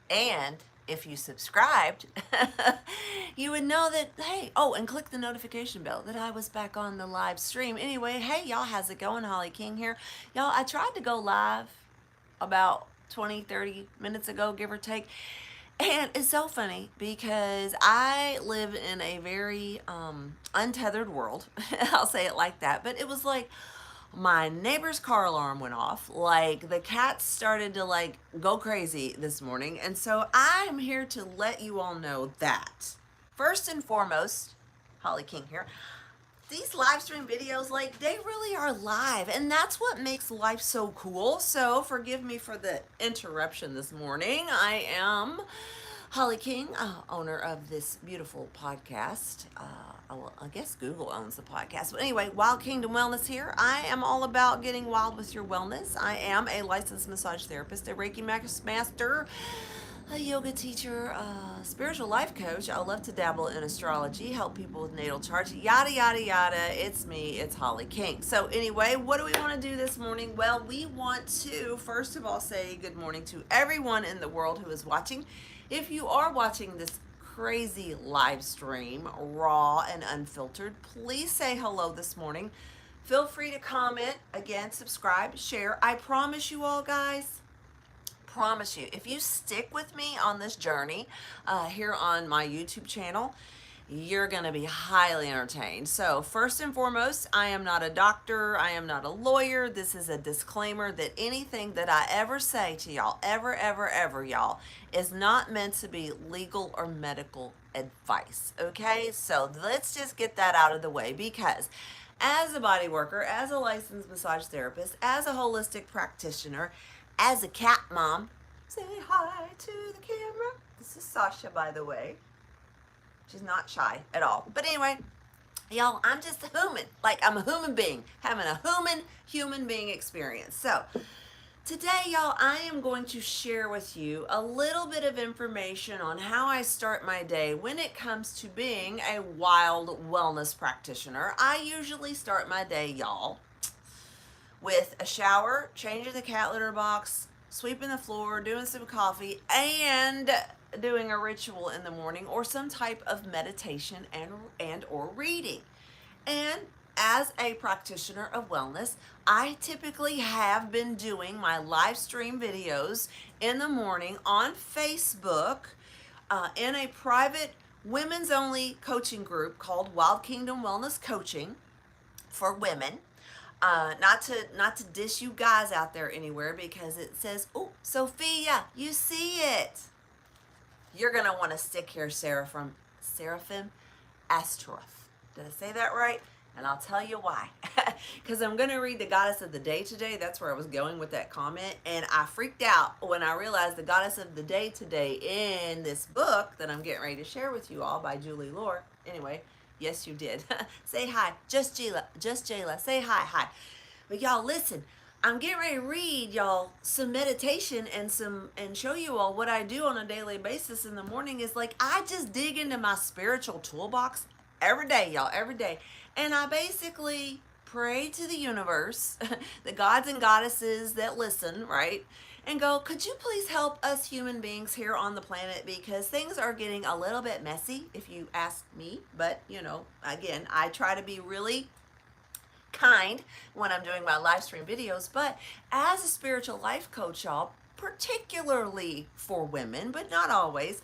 And if you subscribed, you would know that, hey, oh, and click the notification bell that I was back on the live stream. Anyway, hey, y'all, how's it going? Holly King here. Y'all, I tried to go live about 20, 30 minutes ago, give or take. And it's so funny because I live in a very untethered world. I'll say it like that. But it was like my neighbor's car alarm went off. Like the cats started to like go crazy this morning. And so I'm here to let you all know that first and foremost, Holly King here, these live stream videos, like they really are live, and that's what makes life so cool. So forgive me for the interruption this morning. I am Holly King, owner of this beautiful podcast. Well, I guess Google owns the podcast. But anyway, Wild Kingdom Wellness here. I am all about getting wild with your wellness. I am a licensed massage therapist, a Reiki master, a yoga teacher, a spiritual life coach. I love to dabble in astrology, help people with natal charts, yada, yada, yada. It's me, it's Holly King. So, anyway, what do we want to do this morning? Well, we want to, first of all, say good morning to everyone in the world who is watching. If you are watching this crazy live stream, raw and unfiltered, please say hello this morning. Feel free to comment, again, subscribe, share. I promise you all, guys, promise you, if you stick with me on this journey here on my YouTube channel, you're going to be highly entertained. So first and foremost, I am not a doctor. I am not a lawyer. This is a disclaimer that anything that I ever say to y'all, ever, y'all, is not meant to be legal or medical advice. Okay? So let's just get that out of the way, because as a body worker, as a licensed massage therapist, as a holistic practitioner, as a cat mom, say hi to the camera. This is Sasha, by the way. She's not shy at all. But anyway, y'all, I'm just a human. Like, I'm a human being, having a human being experience. So, today, y'all, I am going to share with you a little bit of information on how I start my day when it comes to being a wild wellness practitioner. I usually start my day, y'all, with a shower, changing the cat litter box, sweeping the floor, doing some coffee, and doing a ritual in the morning or some type of meditation and or reading. And as a practitioner of wellness, I typically have been doing my live stream videos in the morning on Facebook in a private women's only coaching group called Wild Kingdom Wellness Coaching for women. Not to dish you guys out there anywhere, because it says, "Oh, Sophia, you see it." You're gonna want to stick here, Seraphim Astaroth. Did I say that right? And I'll tell you why. Because I'm going to read the goddess of the day today. That's where I was going with that comment. And I freaked out when I realized the goddess of the day today in this book that I'm getting ready to share with you all by Julie Lore. Anyway, yes, you did. Say hi. Just Jayla. Say hi. But y'all, listen. I'm getting ready to read y'all some meditation and show you all what I do on a daily basis in the morning. Is like, I just dig into my spiritual toolbox every day, y'all, every day. And I basically pray to the universe, the gods and goddesses that listen, right? And go, could you please help us human beings here on the planet, because things are getting a little bit messy, if you ask me. But, again, I try to be really kind when I'm doing my live stream videos. But as a spiritual life coach, y'all, particularly for women, but not always,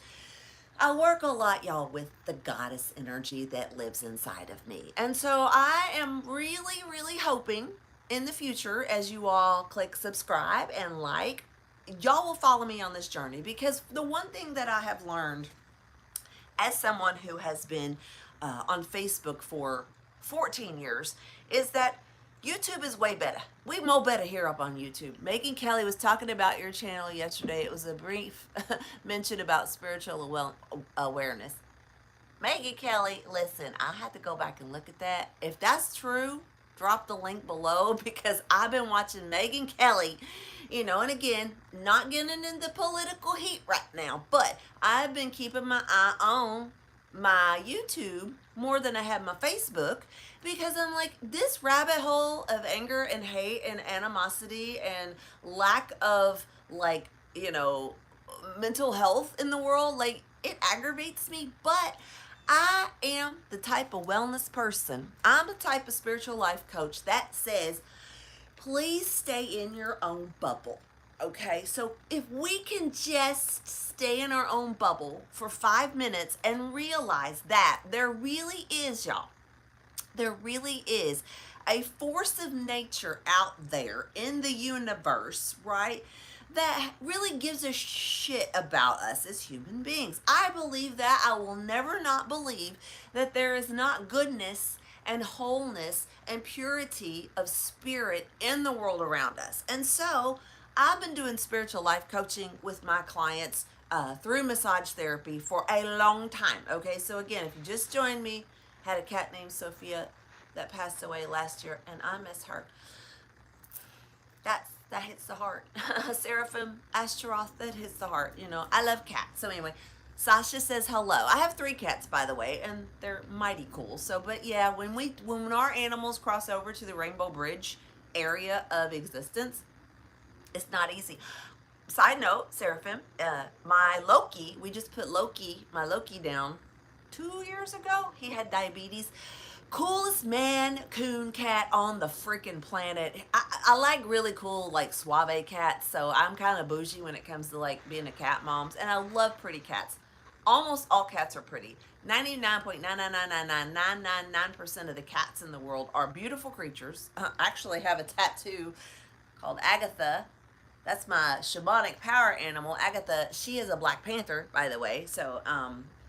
I work a lot, y'all, with the goddess energy that lives inside of me. And so I am really, really hoping in the future, as you all click subscribe and like, y'all will follow me on this journey. Because the one thing that I have learned as someone who has been on Facebook for 14 years is that YouTube is way better. We more better here up on YouTube. Megan Kelly was talking about your channel yesterday. It was a brief mention about spiritual awareness. Megan Kelly, listen, I had to go back and look at that. If that's true, drop the link below, because I've been watching Megan Kelly, and again, not getting into political heat right now, but I've been keeping my eye on my YouTube more than I have my Facebook, because I'm like, this rabbit hole of anger and hate and animosity and lack of, like, mental health in the world. Like, it aggravates me, but I am the type of wellness person. I'm the type of spiritual life coach that says, please stay in your own bubble. Okay, so if we can just stay in our own bubble for 5 minutes and realize that there really is, y'all, there really is a force of nature out there in the universe, right? That really gives a shit about us as human beings. I believe that. I will never not believe that there is not goodness and wholeness and purity of spirit in the world around us. And so I've been doing spiritual life coaching with my clients through massage therapy for a long time. Okay, so again, if you just joined me, had a cat named Sophia that passed away last year, and I miss her. That hits the heart. Seraphim Ashtaroth, that hits the heart. You know, I love cats. So anyway, Sasha says hello. I have 3 cats, by the way, and they're mighty cool. So, but yeah, when our animals cross over to the Rainbow Bridge area of existence, it's not easy. Side note, Seraphim, my Loki, we just put my Loki down 2 years ago. He had diabetes. Coolest man coon cat on the freaking planet. I like really cool, like, suave cats, so I'm kind of bougie when it comes to, like, being a cat mom, and I love pretty cats. Almost all cats are pretty. 99.9999999% of the cats in the world are beautiful creatures. I actually have a tattoo called Agatha. That's my shamanic power animal. Agatha, she is a Black Panther, by the way, so,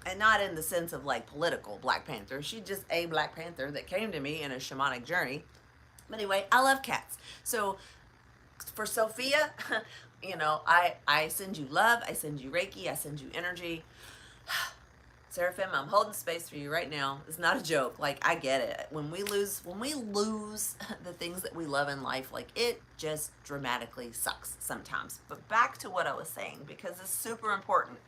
and not in the sense of, like, political Black Panther. She's just a Black Panther that came to me in a shamanic journey. But anyway, I love cats. So for Sophia, you know, I send you love, I send you Reiki, I send you energy. Seraphim, I'm holding space for you right now. It's not a joke. Like, I get it. When we lose the things that we love in life, like, it just dramatically sucks sometimes. But back to what I was saying, because it's super important.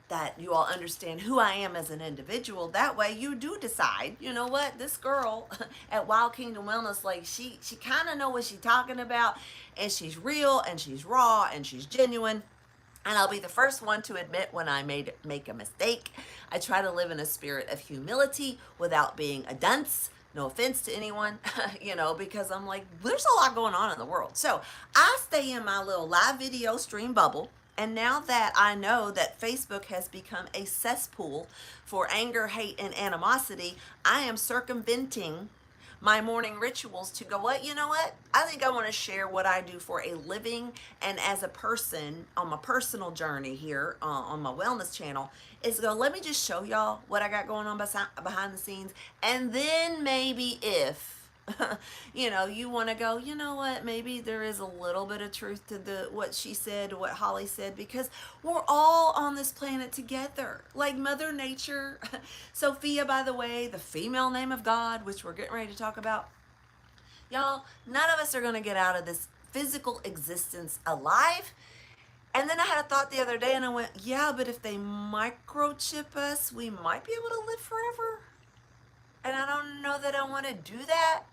That you all understand who I am as an individual. That way you do decide, you know what, this girl at Wild Kingdom Wellness, like, she kind of know what she's talking about, and she's real, and she's raw, and she's genuine. And I'll be the first one to admit when I make a mistake. I try to live in a spirit of humility without being a dunce. No offense to anyone, you know, because I'm like, there's a lot going on in the world. So I stay in my little live video stream bubble. And now that I know that Facebook has become a cesspool for anger, hate, and animosity, I am circumventing my morning rituals to go, what, you know what? I think I want to share what I do for a living and as a person on my personal journey here on my wellness channel, is go, let me just show y'all what I got going on behind the scenes. And then maybe if you know, you want to go, you know what, maybe there is a little bit of truth to what she said, what Holly said, because we're all on this planet together, like Mother Nature. Sophia, by the way, the female name of God, which we're getting ready to talk about. Y'all, none of us are going to get out of this physical existence alive. And then I had a thought the other day, and I went, yeah, but if they microchip us, we might be able to live forever. And I don't know that I want to do that.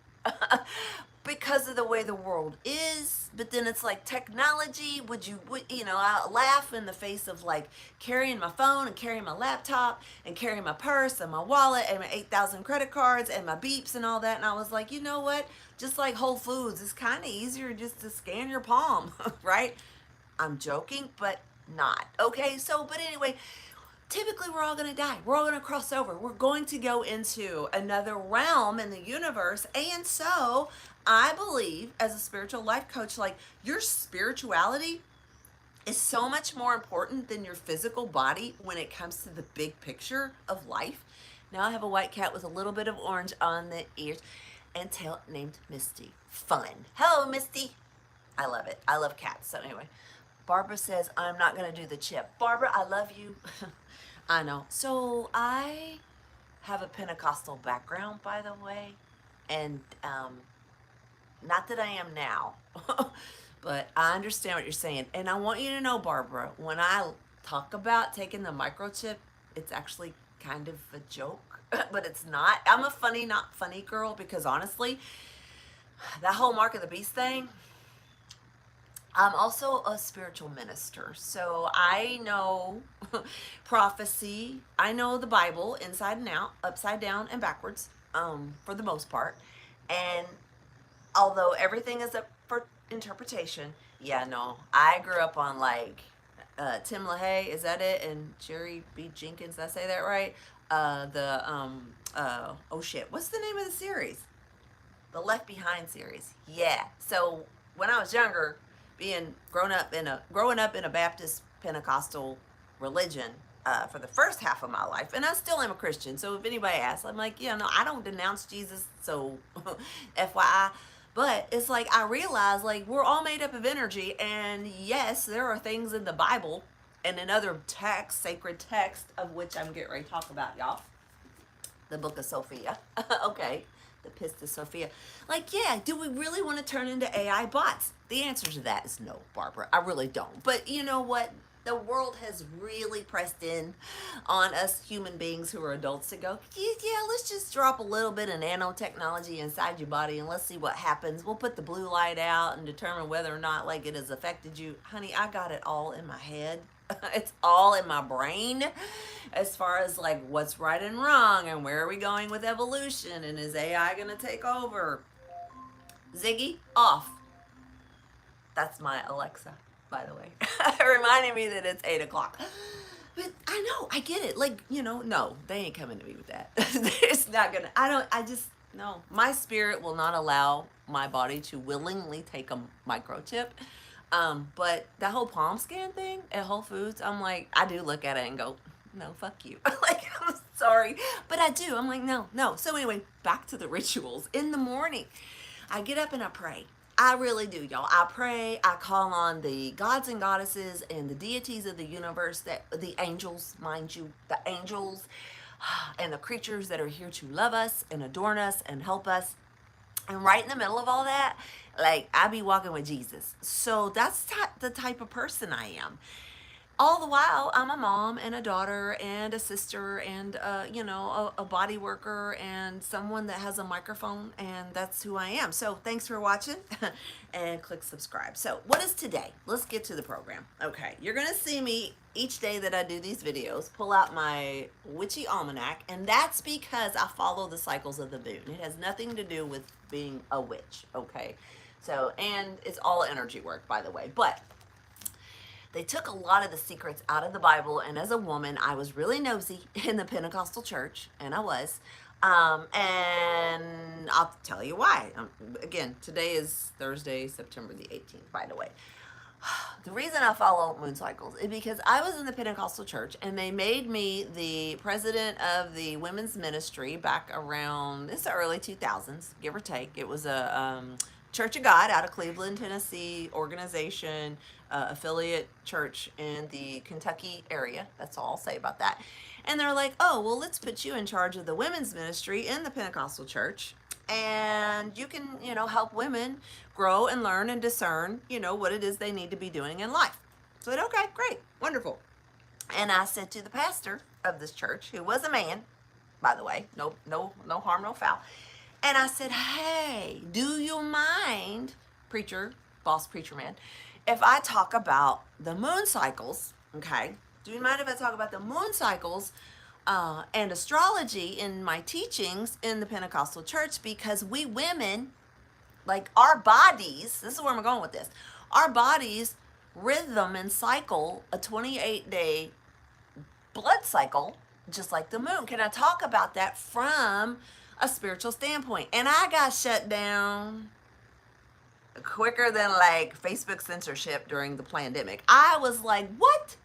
Because of the way the world is. But then it's like, technology, would you know, I laugh in the face of, like, carrying my phone and carrying my laptop and carrying my purse and my wallet and my 8,000 credit cards and my beeps and all that. And I was like, you know what, just like Whole Foods, it's kind of easier just to scan your palm. Right? I'm joking, but not. Okay, so, but anyway, typically we're all going to die. We're all going to cross over. We're going to go into another realm in the universe. And so I believe, as a spiritual life coach, like, your spirituality is so much more important than your physical body when it comes to the big picture of life. Now I have a white cat with a little bit of orange on the ears and tail named Misty. Fun. Hello, Misty. I love it. I love cats. So anyway, Barbara says, I'm not going to do the chip. Barbara, I love you. I know. So I have a Pentecostal background, by the way, and not that I am now, but I understand what you're saying. And I want you to know, Barbara, when I talk about taking the microchip, it's actually kind of a joke, but it's not. I'm a funny, not funny girl, because honestly, that whole Mark of the Beast thing, I'm also a spiritual minister. So I know prophecy. I know the Bible inside and out, upside down and backwards, for the most part. And although everything is up for interpretation, yeah, no. I grew up on like Tim LaHaye, is that it? And Jerry B. Jenkins, did I say that right? Oh shit, what's the name of the series? The Left Behind series. Yeah. So when I was younger, being growing up in a Baptist Pentecostal religion for the first half of my life, and I still am a Christian. So if anybody asks, I'm like, yeah, no, I don't denounce Jesus. So FYI. But it's like I realize like we're all made up of energy, and yes, there are things in the Bible and in other texts, sacred texts, of which I'm getting ready to talk about, y'all, the Book of Sophia. Okay, the Pistis Sophia. Like, yeah, do we really want to turn into AI bots? The answer to that is no, Barbara. I really don't. But you know what? The world has really pressed in on us human beings who are adults to go, yeah, let's just drop a little bit of nanotechnology inside your body and let's see what happens. We'll put the blue light out and determine whether or not like it has affected you. Honey, I got it all in my head. It's all in my brain as far as like what's right and wrong and where are we going with evolution and is AI going to take over? Ziggy, off. That's my Alexa, by the way. Reminding me that it's 8 o'clock. But I know, I get it. Like, you know, no, they ain't coming to me with that. It's not gonna, no. My spirit will not allow my body to willingly take a microchip. But that whole palm scan thing at Whole Foods, I'm like, I do look at it and go, no, fuck you. Like, I'm sorry. But I do. I'm like, no, no. So anyway, back to the rituals. In the morning, I get up and I pray. I really do, y'all. I pray. I call on the gods and goddesses and the deities of the universe, that the angels, mind you, the angels and the creatures that are here to love us and adorn us and help us. And right in the middle of all that, like, I be walking with Jesus. So that's the type of person I am. All the while, I'm a mom and a daughter and a sister and, a body worker and someone that has a microphone, and that's who I am. So thanks for watching and click subscribe. So what is today? Let's get to the program. Okay, you're going to see me each day that I do these videos pull out my witchy almanac, and that's because I follow the cycles of the moon. It has nothing to do with being a witch, okay? So, and it's all energy work, by the way, but they took a lot of the secrets out of the Bible, and as a woman, I was really nosy in the Pentecostal church, and I was. And I'll tell you why. Again, today is Thursday, September the 18th, by the way. The reason I follow moon cycles is because I was in the Pentecostal church, and they made me the president of the women's ministry back around, it's the early 2000s, give or take. It was a Church of God out of Cleveland, Tennessee organization, affiliate church in the Kentucky area. That's all I'll say about that. And they're like, oh, well, let's put you in charge of the women's ministry in the Pentecostal church. And you can, help women grow and learn and discern, what it is they need to be doing in life. So I said, okay, great, wonderful. And I said to the pastor of this church, who was a man, by the way, no harm, no foul. And I said, hey, do you mind, boss preacher man, if I talk about the moon cycles, okay? Do you mind if I talk about the moon cycles and astrology in my teachings in the Pentecostal church? Because we women, like our bodies, this is where I'm going with this, our bodies rhythm and cycle a 28-day blood cycle, just like the moon. Can I talk about that from a spiritual standpoint? And I got shut down quicker than like Facebook censorship during the pandemic. I was like, what?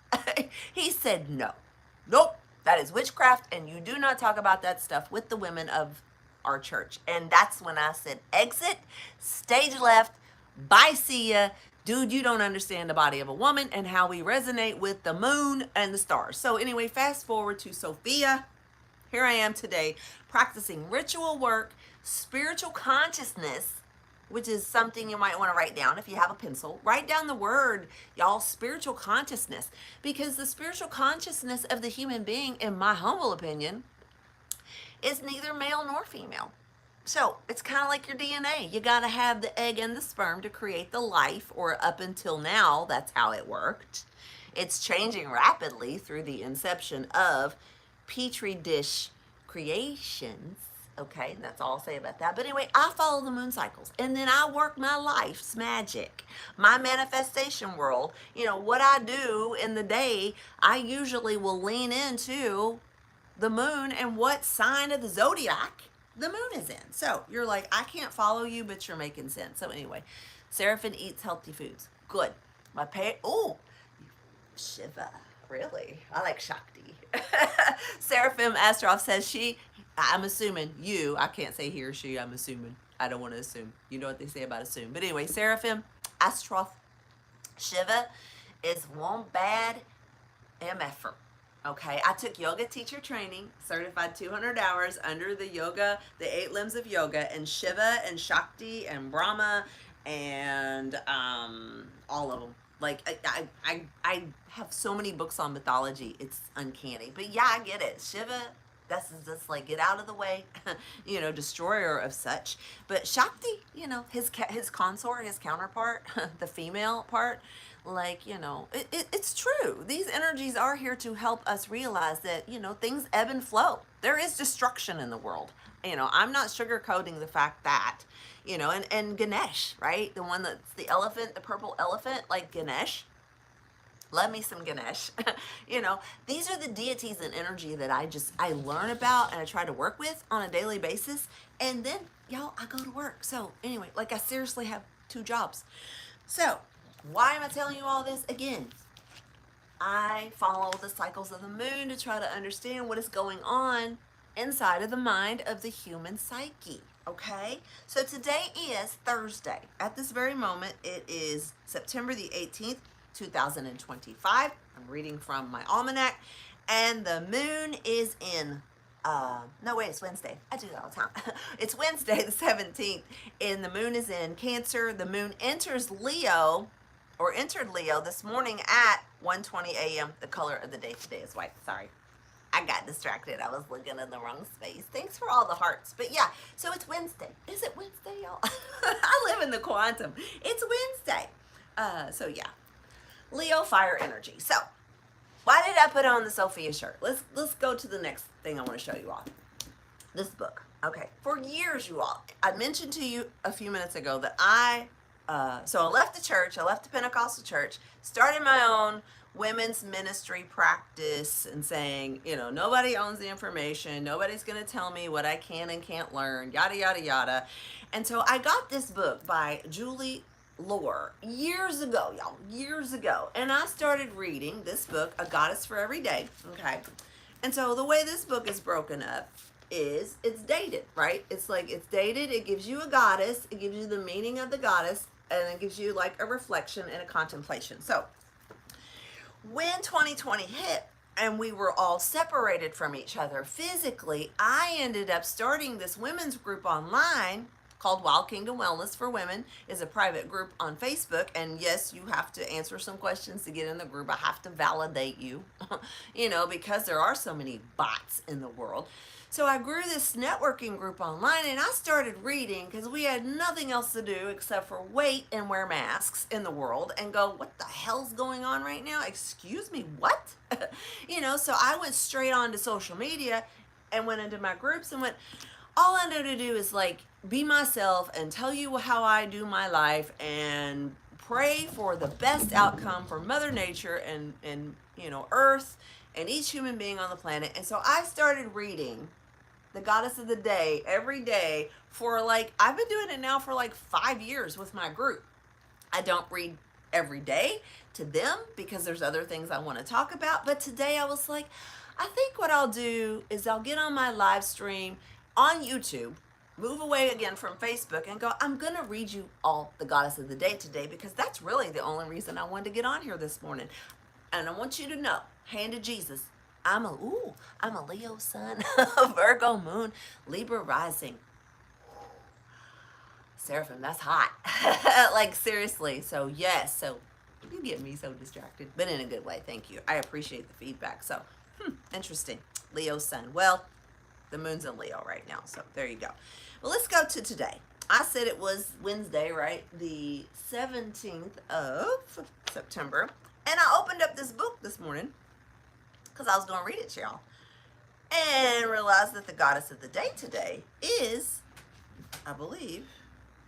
He said, nope, that is witchcraft, and you do not talk about that stuff with the women of our church. And that's when I said, exit, stage left, bye, see ya. Dude, you don't understand the body of a woman and how we resonate with the moon and the stars. So anyway, fast forward to Sophia. Here I am today practicing ritual work, spiritual consciousness, which is something you might want to write down if you have a pencil. Write down the word, y'all, spiritual consciousness. Because the spiritual consciousness of the human being, in my humble opinion, is neither male nor female. So it's kind of like your DNA. You got to have the egg and the sperm to create the life, or up until now, that's how it worked. It's changing rapidly through the inception of petri dish creations. Okay, that's all I'll say about that. But anyway, I follow the moon cycles, and then I work my life's magic, my manifestation world. You know, what I do in the day, I usually will lean into the moon and what sign of the zodiac the moon is in. So you're like, I can't follow you, but you're making sense. So anyway, Seraphim eats healthy foods. Good. My oh, Shiva. Really? I like Shakti. Seraphim Astroff says I'm assuming I can't say he or she, I'm assuming. I don't want to assume. You know what they say about assume. But anyway, Seraphim Astroff Shiva is one bad MFer. Okay, I took yoga teacher training, certified 200 hours under the yoga, the 8 limbs of yoga, and Shiva and Shakti and Brahma and all of them. Like, I have so many books on mythology, it's uncanny. But yeah, I get it. Shiva, that's just like, get out of the way, destroyer of such. But Shakti, his consort, his counterpart, the female part, like, it's true. These energies are here to help us realize that, things ebb and flow. There is destruction in the world. I'm not sugarcoating the fact that, and Ganesh, right? The one that's the elephant, the purple elephant, like Ganesh. Love me some Ganesh. These are the deities and energy that I learn about and I try to work with on a daily basis. And then, y'all, I go to work. So anyway, like, I seriously have 2 jobs. So why am I telling you all this? Again, I follow the cycles of the moon to try to understand what is going on inside of the mind of the human psyche. Okay, so today is Thursday. At this very moment, it is September the 18th, 2025. I'm reading from my almanac, and the moon is in no, wait, it's Wednesday. I do that all the time. It's Wednesday the 17th, and the moon is in Cancer. The moon entered Leo this morning at 1:20 a.m. The color of the day today is white. Sorry, I got distracted. I was looking in the wrong space. Thanks for all the hearts. But yeah, so it's Wednesday. Is it Wednesday, y'all? I live in the quantum. It's Wednesday. So yeah, Leo fire energy. So why did I put on the Sophia shirt? Let's go to the next thing I want to show you all. This book. Okay, for years, you all, I mentioned to you a few minutes ago that so I left the church, I left the Pentecostal church, started my own women's ministry practice and saying, nobody owns the information, nobody's going to tell me what I can and can't learn, yada, yada, yada. And so I got this book by Julie Lohr years ago, y'all, years ago. And I started reading this book, A Goddess for Every Day, okay? And so the way this book is broken up is it's dated, right? It's dated, it gives you a goddess, it gives you the meaning of the goddess, and it gives you like a reflection and a contemplation. So when 2020 hit and we were all separated from each other physically, I ended up starting this women's group online called Wild Kingdom Wellness for Women. Is a private group on Facebook. And yes, you have to answer some questions to get in the group. I have to validate you, because there are so many bots in the world. So I grew this networking group online, and I started reading because we had nothing else to do except for wait and wear masks in the world and go, what the hell's going on right now? Excuse me, what? So I went straight on to social media and went into my groups and went, all I know to do is like be myself and tell you how I do my life and pray for the best outcome for Mother Nature and Earth and each human being on the planet. And so I started reading the Goddess of the Day every day for I've been doing it now for 5 years with my group. I don't read every day to them because there's other things I want to talk about. But today I was like, I think what I'll do is I'll get on my live stream on YouTube, move away again from Facebook, and go, I'm going to read you all the Goddess of the Day today because that's really the only reason I wanted to get on here this morning. And I want you to know, hand to Jesus, I'm a Leo sun, Virgo moon, Libra rising. Seraphim, that's hot. Seriously. So yes, so you get me so distracted, but in a good way. Thank you. I appreciate the feedback. So, interesting. Leo sun. Well, The moon's in Leo right now, so there you go. Well, let's go to today. I said it was Wednesday, right? The 17th of September. And I opened up this book this morning because I was going to read it to y'all. And realized that the goddess of the day today is, I believe,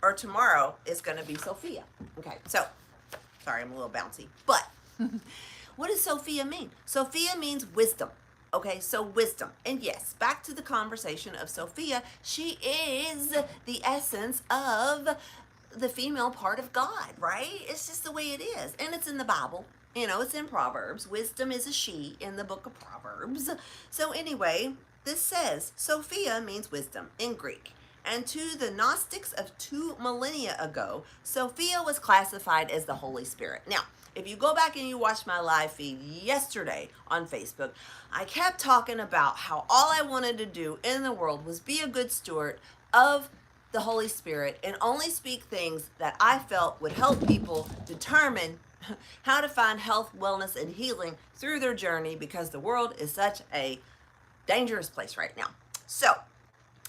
or tomorrow is going to be Sophia. Okay, so, sorry, I'm a little bouncy. But, what does Sophia mean? Sophia means wisdom. Okay, so wisdom. And yes, back to the conversation of Sophia. She is the essence of the female part of God, right? It's just the way it is. And it's in the Bible. You know, it's in Proverbs. Wisdom is a she in the book of Proverbs. So anyway, this says Sophia means wisdom in Greek. And to the Gnostics of 2 millennia ago, Sophia was classified as the Holy Spirit. Now, if you go back and you watch my live feed yesterday on Facebook, I kept talking about how all I wanted to do in the world was be a good steward of the Holy Spirit and only speak things that I felt would help people determine how to find health, wellness, and healing through their journey, because the world is such a dangerous place right now. So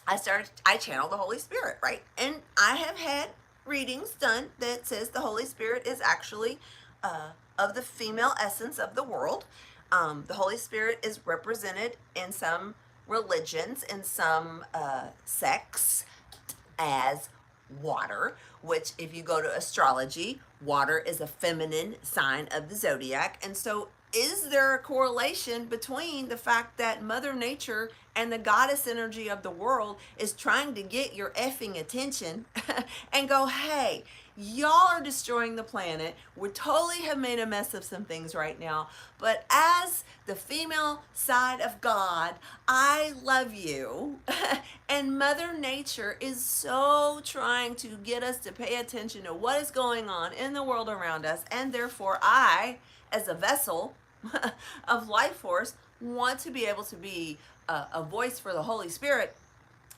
I channel the Holy Spirit, right? And I have had readings done that says the Holy Spirit is actually of the female essence of the world. The Holy Spirit is represented in some religions, in some sects, as water, which if you go to astrology, water is a feminine sign of the zodiac. And so is there a correlation between the fact that Mother Nature and the goddess energy of the world is trying to get your effing attention and go, hey, y'all are destroying the planet. We totally have made a mess of some things right now. But as the female side of God, I love you. And Mother Nature is so trying to get us to pay attention to what is going on in the world around us. And therefore, I, as a vessel of life force, want to be able to be a voice for the Holy Spirit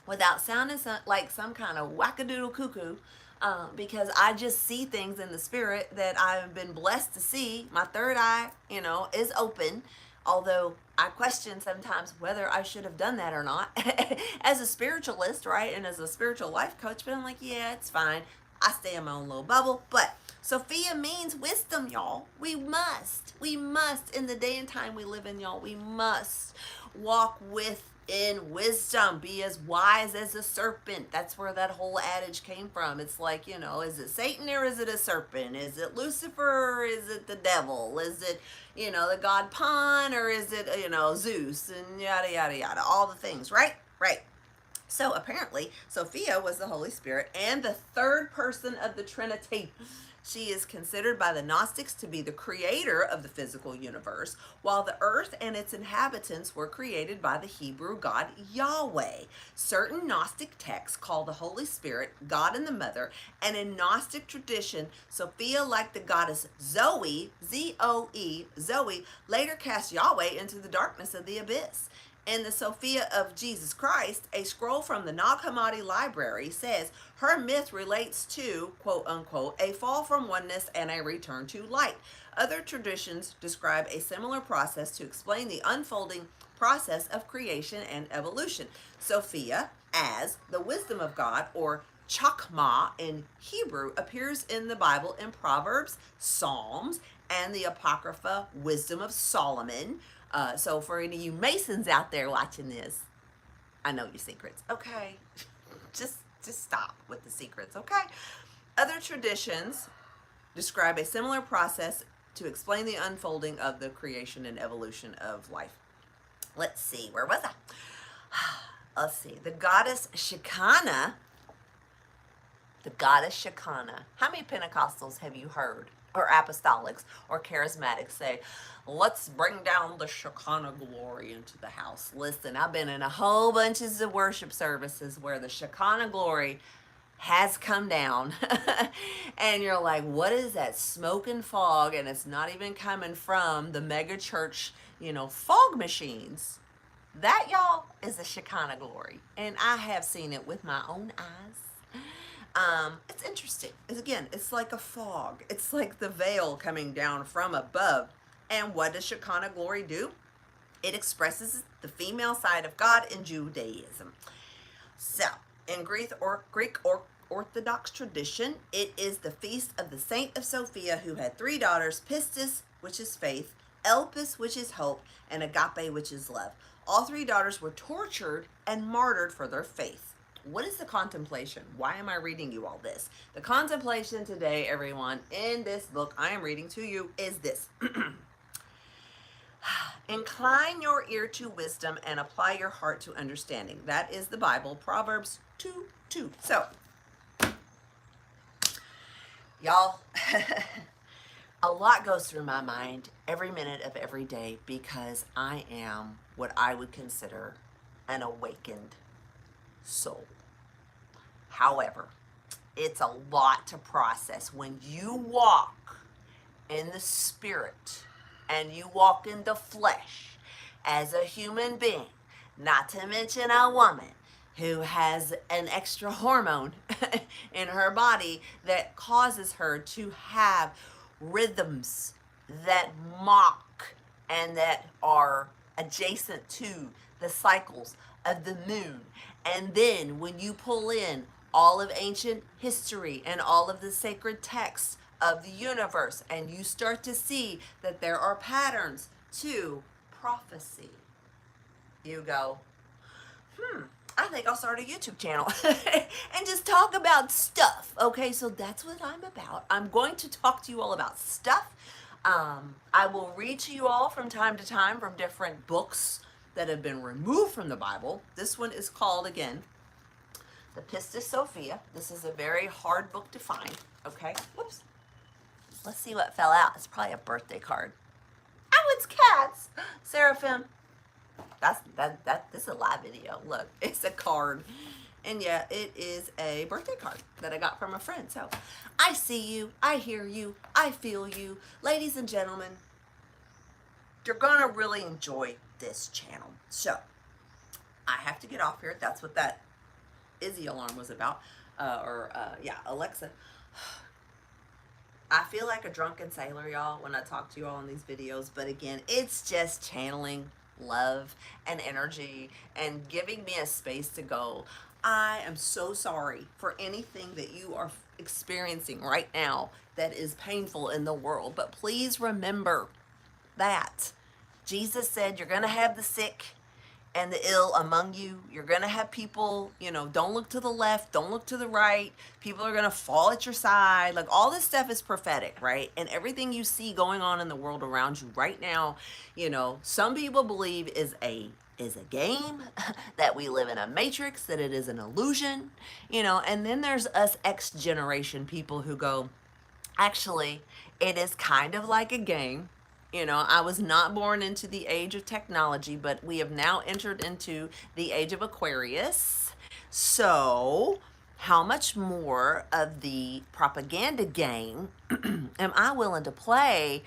without sounding like some kind of wackadoodle cuckoo, because I just see things in the spirit that I've been blessed to see. My third eye, is open, although I question sometimes whether I should have done that or not as a spiritualist, right? And as a spiritual life coach, but I'm like, yeah, it's fine. I stay in my own little bubble. But Sophia means wisdom, y'all. We must, in the day and time we live in, y'all, we must walk in wisdom, be as wise as a serpent. That's where that whole adage came from. It's like, is it Satan or is it a serpent? Is it Lucifer or is it the devil? Is it, the god Pan, or is it, Zeus, and yada, yada, yada, all the things, right? Right. So apparently, Sophia was the Holy Spirit and the third person of the Trinity. She is considered by the Gnostics to be the creator of the physical universe, while the earth and its inhabitants were created by the Hebrew God Yahweh. Certain Gnostic texts call the Holy Spirit God and the Mother, and in Gnostic tradition, Sophia, like the goddess Zoe, Z-O-E, Zoe, later cast Yahweh into the darkness of the abyss. In the Sophia of Jesus Christ, a scroll from the Nag Hammadi library says her myth relates to, quote unquote, a fall from oneness and a return to light. Other traditions describe a similar process to explain the unfolding process of creation and evolution. Sophia, as the wisdom of God, or Chakma in Hebrew, appears in the Bible in Proverbs, Psalms, and the Apocrypha Wisdom of Solomon. So for any of you Masons out there watching this, I know your secrets, okay? Just stop with the secrets, okay? Other traditions describe a similar process to explain the unfolding of the creation and evolution of life. Let's see, where was I? Let's see, the goddess Shekinah. The goddess Shekinah. How many Pentecostals have you heard, or apostolics, or charismatics say, let's bring down the Shekinah glory into the house? Listen, I've been in a whole bunches of worship services where the Shekinah glory has come down and you're like, what is that smoke and fog? And it's not even coming from the mega church, fog machines. That, y'all, is the Shekinah glory, and I have seen it with my own eyes. It's interesting. It's like a fog. It's like the veil coming down from above. And what does Shekinah glory do? It expresses the female side of God in Judaism. So, in Greek Orthodox tradition, it is the feast of the Saint of Sophia, who had three daughters: Pistis, which is faith; Elpis, which is hope; and Agape, which is love. All three daughters were tortured and martyred for their faith. What is the contemplation? Why am I reading you all this? The contemplation today, everyone, in this book I am reading to you is this. Incline your ear to wisdom and apply your heart to understanding. That is the Bible, Proverbs 2:2. So, y'all, a lot goes through my mind every minute of every day because I am what I would consider an awakened soul. However, it's a lot to process when you walk in the spirit and you walk in the flesh as a human being, not to mention a woman who has an extra hormone in her body that causes her to have rhythms that mock and that are adjacent to the cycles of the moon. And then when you pull in all of ancient history and all of the sacred texts of the universe, and you start to see that there are patterns to prophecy, you go, I think I'll start a YouTube channel and just talk about stuff. Okay, so that's what I'm about. I'm going to talk to you all about stuff. I will read to you all from time to time from different books that have been removed from the Bible. This one is called, again, the Pistis Sophia. This is a very hard book to find. Okay, whoops. Let's see what fell out. It's probably a birthday card. Oh, it's cats. Seraphim. This is a live video. Look, it's a card. And yeah, it is a birthday card that I got from a friend. So I see you, I hear you, I feel you. Ladies and gentlemen, you're gonna really enjoy this channel. So I have to get off here. That's what that Izzy alarm was about. Yeah, Alexa. I feel like a drunken sailor, y'all, when I talk to you all in these videos. But again, it's just channeling love and energy and giving me a space to go. I am so sorry for anything that you are experiencing right now that is painful in the world. But please remember that Jesus said you're going to have the sick and the ill among you. You're going to have people, don't look to the left, don't look to the right. People are going to fall at your side. Like, all this stuff is prophetic, right? And everything you see going on in the world around you right now, some people believe is a game, that we live in a matrix, that it is an illusion, and then there's us X generation people who go, actually, it is kind of like a game. I was not born into the age of technology, but we have now entered into the age of Aquarius. So how much more of the propaganda game am I willing to play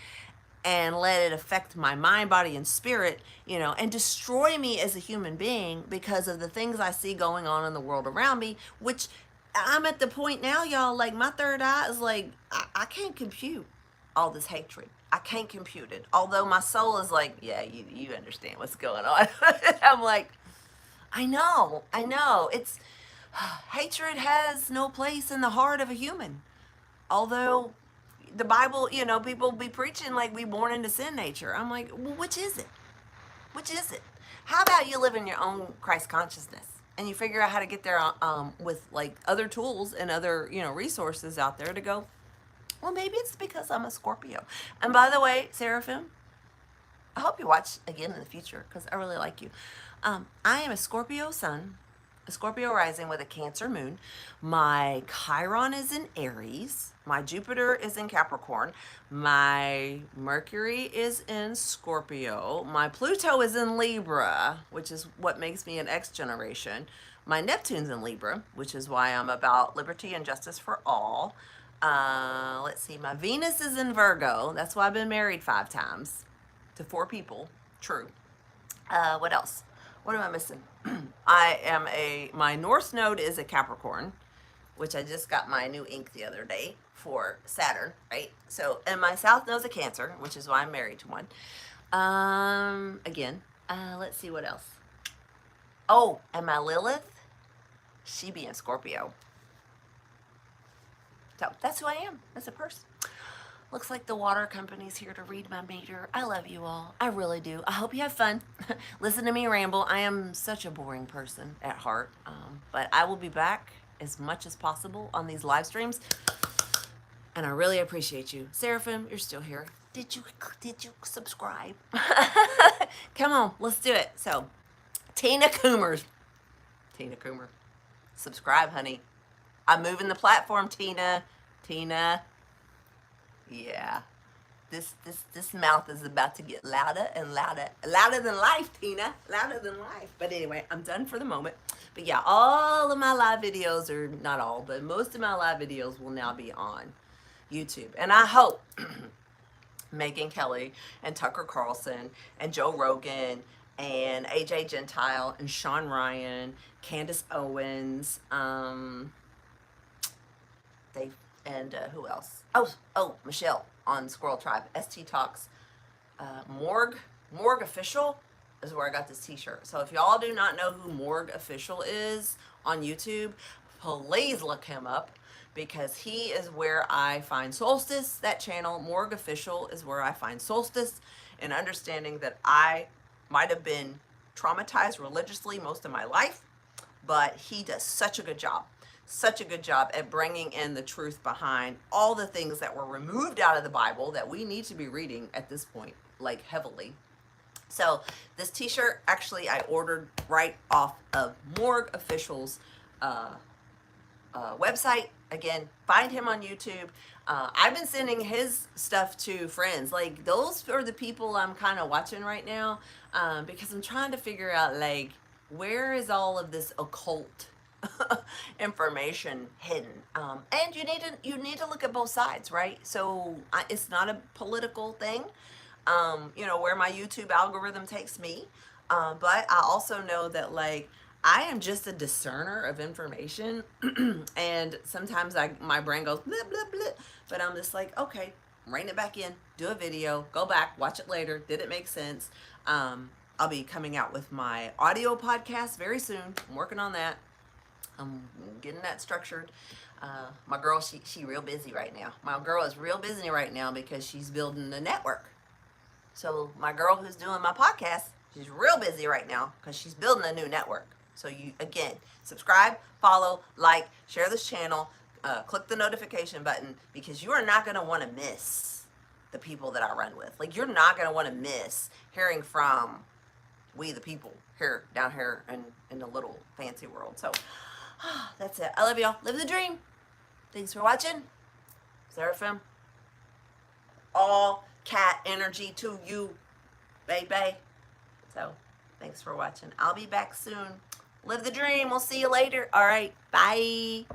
and let it affect my mind, body, and spirit, and destroy me as a human being because of the things I see going on in the world around me, which I'm at the point now, y'all, like, my third eye is like, I can't compute all this hatred. I can't compute it. Although my soul is like, yeah, you understand what's going on. I'm like, I know. It's hatred has no place in the heart of a human. Although the Bible, people be preaching like we born into sin nature. I'm like, well, which is it? Which is it? How about you live in your own Christ consciousness and you figure out how to get there with like other tools and other, resources out there to go, well, maybe it's because I'm a Scorpio. And by the way, Seraphim, I hope you watch again in the future because I really like you. I am a Scorpio sun, a Scorpio rising with a Cancer moon. My Chiron is in Aries. My Jupiter is in Capricorn. My Mercury is in Scorpio. My Pluto is in Libra, which is what makes me an X generation. My Neptune's in Libra, which is why I'm about liberty and justice for all. Let's see, my Venus is in Virgo. That's why I've been married 5 times to 4 people. True. What else? What am I missing? My North Node is a Capricorn, which I just got my new ink the other day for Saturn, right? So, and my South Node's a Cancer, which is why I'm married to one. Again, Let's see what else. Oh, and my Lilith, she be in Scorpio. So that's who I am as a person. Looks like the water company's here to read my meter. I love you all. I really do. I hope you have fun. Listen to me ramble. I am such a boring person at heart. But I will be back as much as possible on these live streams. And I really appreciate you. Seraphim, you're still here. Did you subscribe? Come on, let's do it. So, Tina Coomer, subscribe, honey. I'm moving the platform, Tina. Yeah. This mouth is about to get louder and louder. Louder than life, Tina. Louder than life. But anyway, I'm done for the moment. But yeah, all of my live videos, or not all, but most of my live videos will now be on YouTube. And I hope Megyn Kelly and Tucker Carlson and Joe Rogan and AJ Gentile and Sean Ryan, Candace Owens, who else? Oh, Michelle on Squirrel Tribe, ST Talks, Morgue Official is where I got this t-shirt. So if y'all do not know who Morgue Official is on YouTube, please look him up, because he is where I find Solstice. That channel, Morgue Official, is where I find Solstice, and understanding that I might have been traumatized religiously most of my life, but he does such a good job at bringing in the truth behind all the things that were removed out of the Bible that we need to be reading at this point, like heavily. So this t-shirt, actually, I ordered right off of Morgue Official's website. Again, find him on YouTube. I've been sending his stuff to friends. Like, those are the people I'm kind of watching right now, because I'm trying to figure out, like, where is all of this occult information hidden? And you need to look at both sides, right? So it's not a political thing, where my YouTube algorithm takes me. But I also know that, like, I am just a discerner of information, and sometimes my brain goes blah blah blah, but I'm just like, okay, rein it back in, do a video, go back, watch it later. Did it make sense? I'll be coming out with my audio podcast very soon. I'm working on that. I'm getting that structured. My girl, she real busy right now. My girl is real busy right now because she's building a network. So my girl who's doing my podcast, she's real busy right now because she's building a new network. So you, again, subscribe, follow, like, share this channel, click the notification button, because you are not going to want to miss the people that I run with. Like, you're not going to want to miss hearing from we the people here, down here in the little fancy world. So that's it. I love y'all. Live the dream. Thanks for watching. Seraphim. All cat energy to you, baby. So thanks for watching. I'll be back soon. Live the dream. We'll see you later. All right. Bye.